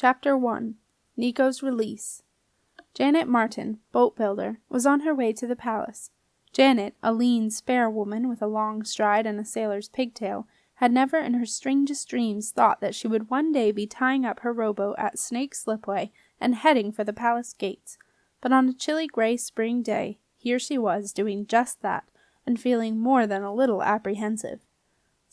Chapter 1. Nico's Release. Janet Martin, boat builder, was on her way to the palace. Janet, a lean, spare woman with a long stride and a sailor's pigtail, had never in her strangest dreams thought that she would one day be tying up her rowboat at Snake Slipway and heading for the palace gates. But on a chilly gray spring day, here she was doing just that, and feeling more than a little apprehensive.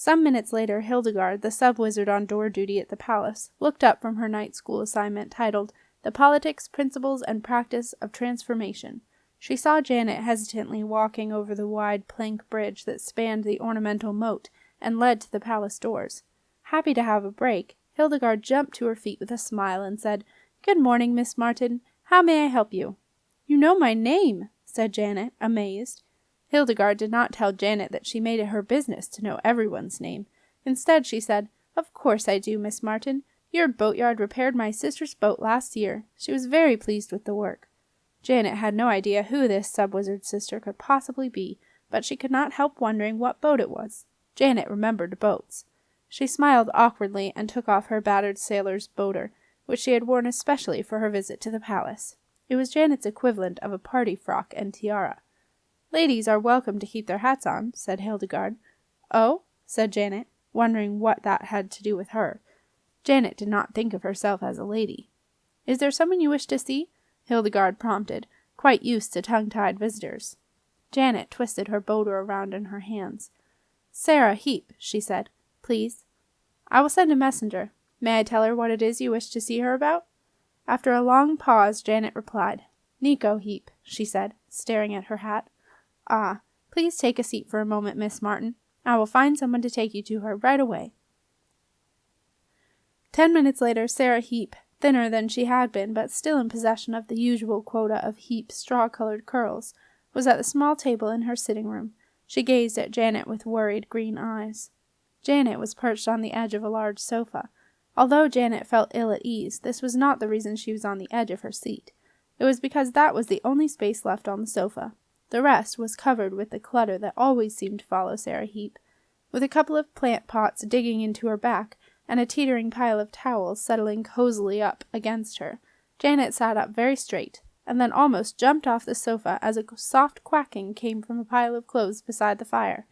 Some minutes later, Hildegard, the sub-wizard on door duty at the palace, looked up from her night school assignment titled The Politics, Principles, and Practice of Transformation. She saw Janet hesitantly walking over the wide plank bridge that spanned the ornamental moat and led to the palace doors. Happy to have a break, Hildegard jumped to her feet with a smile and said, "Good morning, Miss Martin. How may I help you?" "You know my name," said Janet, amazed. Hildegard did not tell Janet that she made it her business to know everyone's name. Instead, she said, "Of course I do, Miss Martin. Your boatyard repaired my sister's boat last year. She was very pleased with the work." Janet had no idea who this sub-wizard's sister could possibly be, but she could not help wondering what boat it was. Janet remembered boats. She smiled awkwardly and took off her battered sailor's boater, which she had worn especially for her visit to the palace. It was Janet's equivalent of a party frock and tiara. "Ladies are welcome to keep their hats on," said Hildegard. "Oh?" said Janet, wondering what that had to do with her. Janet did not think of herself as a lady. "Is there someone you wish to see?" Hildegard prompted, quite used to tongue-tied visitors. Janet twisted her boater around in her hands. "Sarah Heap," she said. "Please." "I will send a messenger. May I tell her what it is you wish to see her about?" After a long pause, Janet replied. "Nico Heap," she said, staring at her hat. "Ah, please take a seat for a moment, Miss Martin. I will find someone to take you to her right away." 10 minutes later, Sarah Heap, thinner than she had been, but still in possession of the usual quota of Heap straw-colored curls, was at the small table in her sitting room. She gazed at Janet with worried green eyes. Janet was perched on the edge of a large sofa. Although Janet felt ill at ease, this was not the reason she was on the edge of her seat. It was because that was the only space left on the sofa. The rest was covered with the clutter that always seemed to follow Sarah Heap. With a couple of plant pots digging into her back, and a teetering pile of towels settling cozily up against her, Janet sat up very straight, and then almost jumped off the sofa as a soft quacking came from a pile of clothes beside the fire.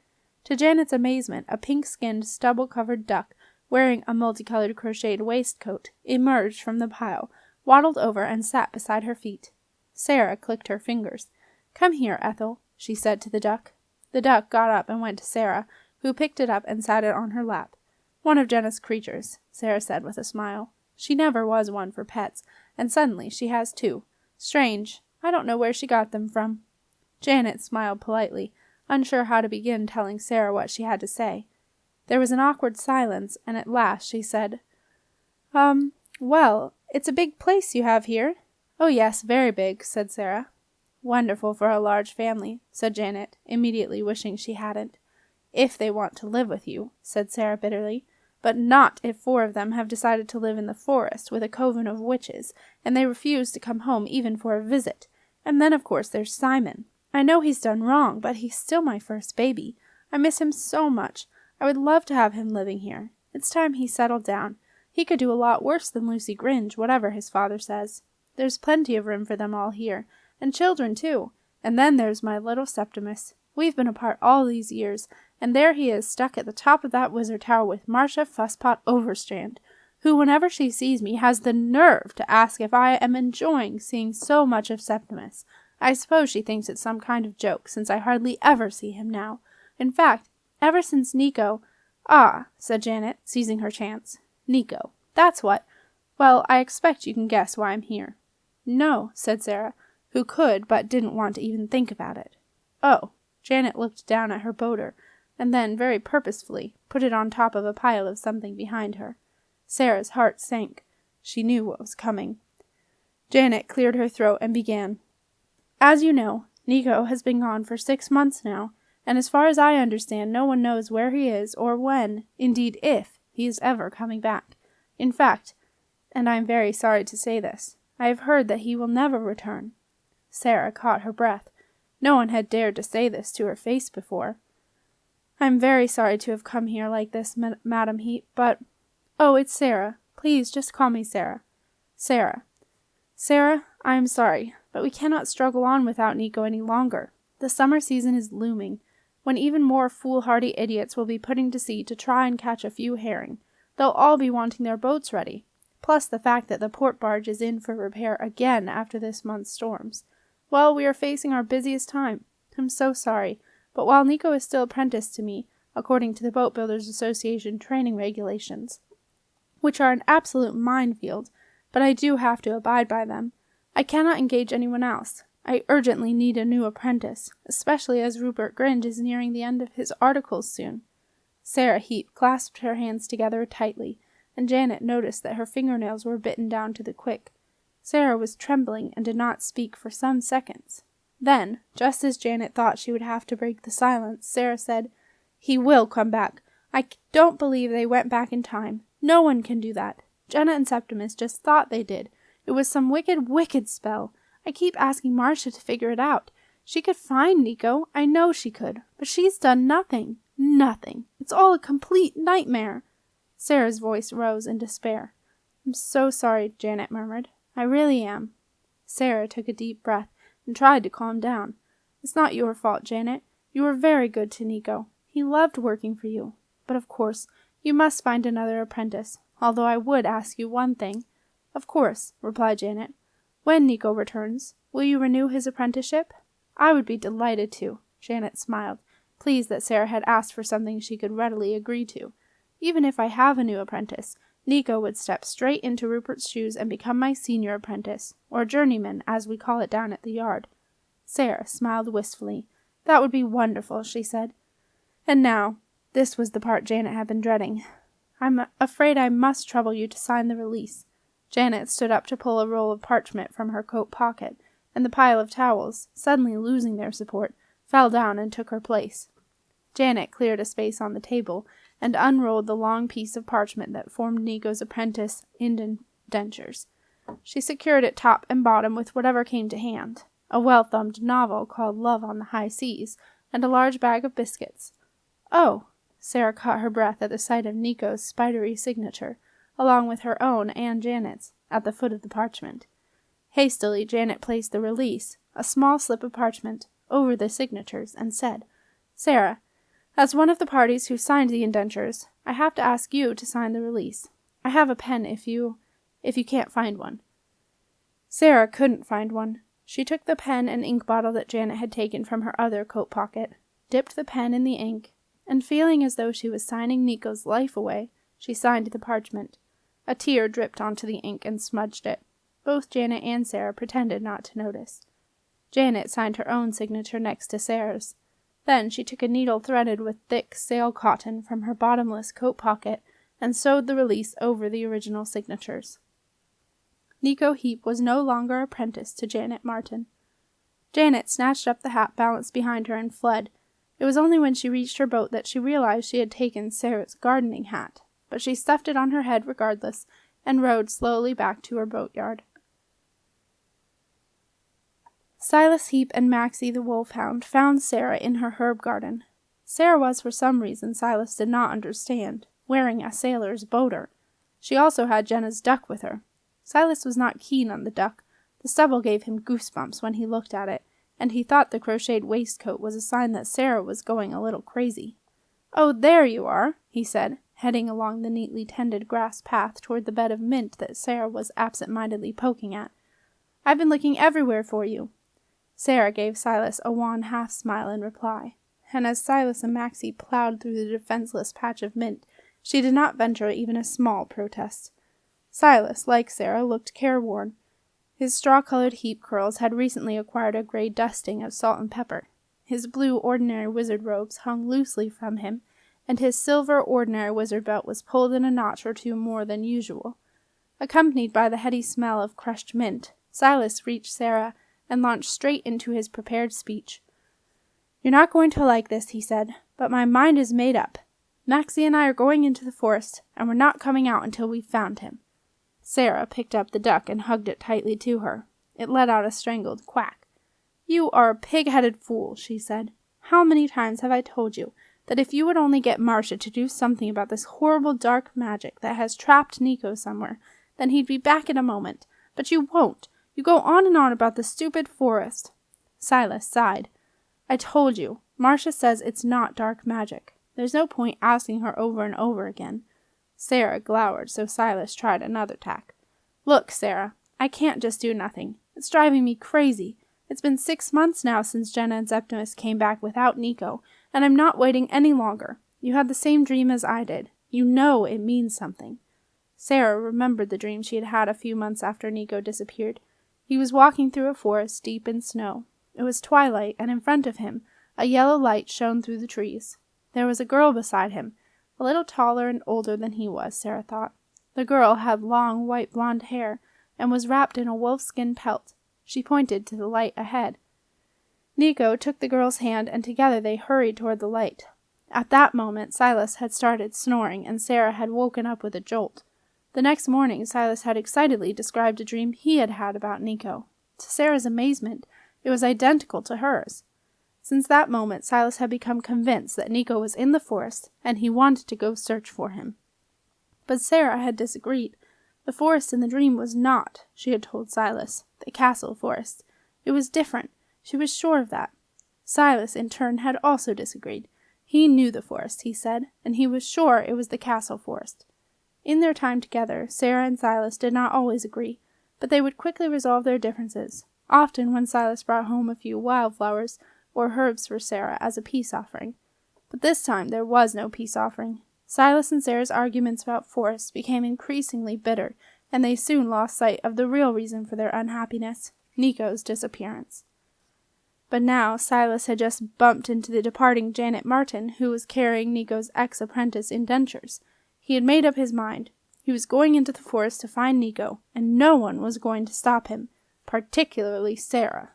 To Janet's amazement, a pink-skinned, stubble-covered duck, wearing a multicolored crocheted waistcoat, emerged from the pile, waddled over and sat beside her feet. Sarah clicked her fingers. "Come here, Ethel," she said to the duck. The duck got up and went to Sarah, who picked it up and sat it on her lap. "One of Jenna's creatures," Sarah said with a smile. "She never was one for pets, and suddenly she has two. Strange. I don't know where she got them from." Janet smiled politely, unsure how to begin telling Sarah what she had to say. There was an awkward silence, and at last she said, Well, it's a big place you have here." "Oh yes, very big," said Sarah. "Wonderful for a large family," said Janet, immediately wishing she hadn't. "If they want to live with you," said Sarah bitterly. "But not if 4 of them have decided to live in the forest with a coven of witches, and they refuse to come home even for a visit. And then, of course, there's Simon. I know he's done wrong, but he's still my first baby. I miss him so much. I would love to have him living here. It's time he settled down. He could do a lot worse than Lucy Gringe, whatever his father says. There's plenty of room for them all here, and children, too. And then there's my little Septimus. We've been apart all these years, and there he is stuck at the top of that wizard tower with Marcia Fusspot Overstrand, who, whenever she sees me, has the nerve to ask if I am enjoying seeing so much of Septimus. I suppose she thinks it's some kind of joke, since I hardly ever see him now. In fact, ever since Nico—" "Ah," said Janet, seizing her chance. "Nico. That's what. Well, I expect you can guess why I'm here." "No," said Sarah, who could but didn't want to even think about it. "Oh." Janet looked down at her boater, and then, very purposefully, put it on top of a pile of something behind her. Sarah's heart sank. She knew what was coming. Janet cleared her throat and began. "As you know, Nico has been gone for 6 months now, and as far as I understand, no one knows where he is, or when, indeed if, he is ever coming back. In fact, and I am very sorry to say this, I have heard that he will never return." Sarah caught her breath. No one had dared to say this to her face before. "I am very sorry to have come here like this, Madam Heap, but—" "Oh, it's Sarah. Please, just call me Sarah." Sarah. Sarah, I am sorry, but we cannot struggle on without Nico any longer. The summer season is looming, when even more foolhardy idiots will be putting to sea to try and catch a few herring. They'll all be wanting their boats ready, plus the fact that the port barge is in for repair again after this month's storms. Well, we are facing our busiest time. I'm so sorry, but while Nico is still apprenticed to me, according to the Boat Builders Association training regulations, which are an absolute minefield, but I do have to abide by them, I cannot engage anyone else. I urgently need a new apprentice, especially as Rupert Gringe is nearing the end of his articles soon. Sarah Heap clasped her hands together tightly, and Janet noticed that her fingernails were bitten down to the quick. Sarah was trembling and did not speak for some seconds. Then, just as Janet thought she would have to break the silence, Sarah said, "He will come back. I don't believe they went back in time. No one can do that. Jenna and Septimus just thought they did. It was some wicked, wicked spell. I keep asking Marcia to figure it out. She could find Nico. I know she could. But she's done nothing. Nothing. It's all a complete nightmare." Sarah's voice rose in despair. "I'm so sorry," Janet murmured. "I really am." Sarah took a deep breath and tried to calm down. "It's not your fault, Janet. You were very good to Nico. He loved working for you. But of course, you must find another apprentice, although I would ask you one thing." "Of course," replied Janet. "When Nico returns, will you renew his apprenticeship?" "I would be delighted to," Janet smiled, pleased that Sarah had asked for something she could readily agree to. "Even if I have a new apprentice, Nico would step straight into Rupert's shoes and become my senior apprentice, or journeyman, as we call it down at the yard." Sarah smiled wistfully. "That would be wonderful," she said. "And now," this was the part Janet had been dreading, "I'm afraid I must trouble you to sign the release." Janet stood up to pull a roll of parchment from her coat pocket, and the pile of towels, suddenly losing their support, fell down and took her place. Janet cleared a space on the table and unrolled the long piece of parchment that formed Nico's apprentice indentures. She secured it top and bottom with whatever came to hand, a well-thumbed novel called Love on the High Seas, and a large bag of biscuits. "Oh!" Sarah caught her breath at the sight of Nico's spidery signature, along with her own and Janet's, at the foot of the parchment. Hastily, Janet placed the release, a small slip of parchment, over the signatures, and said, "Sarah, as one of the parties who signed the indentures, I have to ask you to sign the release. I have a pen if you can't find one." Sarah couldn't find one. She took the pen and ink bottle that Janet had taken from her other coat pocket, dipped the pen in the ink, and feeling as though she was signing Nico's life away, she signed the parchment. A tear dripped onto the ink and smudged it. Both Janet and Sarah pretended not to notice. Janet signed her own signature next to Sarah's. Then she took a needle threaded with thick sail cotton from her bottomless coat pocket and sewed the release over the original signatures. Nico Heap was no longer apprenticed to Janet Martin. Janet snatched up the hat balanced behind her and fled. It was only when she reached her boat that she realized she had taken Sarah's gardening hat, but she stuffed it on her head regardless, and rowed slowly back to her boatyard. Silas Heap and Maxie the wolfhound found Sarah in her herb garden. Sarah was, for some reason Silas did not understand, wearing a sailor's boater. She also had Jenna's duck with her. Silas was not keen on the duck. The stubble gave him goosebumps when he looked at it, and he thought the crocheted waistcoat was a sign that Sarah was going a little crazy. "Oh, there you are," he said, heading along the neatly tended grass path toward the bed of mint that Sarah was absent-mindedly poking at. "I've been looking everywhere for you." Sarah gave Silas a wan half-smile in reply, and as Silas and Maxie plowed through the defenseless patch of mint, she did not venture even a small protest. Silas, like Sarah, looked careworn. His straw-colored heap curls had recently acquired a gray dusting of salt and pepper. His blue ordinary wizard robes hung loosely from him, and his silver ordinary wizard belt was pulled in a notch or two more than usual. Accompanied by the heady smell of crushed mint, Silas reached Sarah and launched straight into his prepared speech. "You're not going to like this," he said, "but my mind is made up. Maxie and I are going into the forest, and we're not coming out until we've found him." Sarah picked up the duck and hugged it tightly to her. It let out a strangled quack. "You are a pig-headed fool," she said. "How many times have I told you that if you would only get Marcia to do something about this horrible dark magic that has trapped Nico somewhere, Then he'd be back in a moment. But you won't. You go on and on about the stupid forest. Silas sighed. I told you. Marcia says it's not dark magic. There's no point asking her over and over again. Sarah glowered, so Silas tried another tack. Look, Sarah, I can't just do nothing. It's driving me crazy. It's been 6 months now since Jenna and Septimus came back without Nico, and I'm not waiting any longer. You had the same dream as I did. You know it means something. Sarah remembered the dream she had had a few months after Nico disappeared. He was walking through a forest deep in snow. It was twilight, and in front of him, a yellow light shone through the trees. There was a girl beside him, a little taller and older than he was, Sarah thought. The girl had long, white blonde hair, and was wrapped in a wolfskin pelt. She pointed to the light ahead. Nico took the girl's hand, and together they hurried toward the light. At that moment, Silas had started snoring, and Sarah had woken up with a jolt. The next morning, Silas had excitedly described a dream he had had about Nico. To Sarah's amazement, it was identical to hers. Since that moment, Silas had become convinced that Nico was in the forest, and he wanted to go search for him. But Sarah had disagreed. The forest in the dream was not, she had told Silas, the castle forest. It was different. She was sure of that. Silas, in turn, had also disagreed. He knew the forest, he said, and he was sure it was the castle forest. In their time together, Sarah and Silas did not always agree, but they would quickly resolve their differences. Often when Silas brought home a few wildflowers or herbs for Sarah as a peace offering. But this time there was no peace offering. Silas and Sarah's arguments about forests became increasingly bitter, and they soon lost sight of the real reason for their unhappiness, Nico's disappearance. But now Silas had just bumped into the departing Janet Martin, who was carrying Nico's ex-apprentice indentures. He had made up his mind. He was going into the forest to find Nico, and no one was going to stop him, particularly Sarah.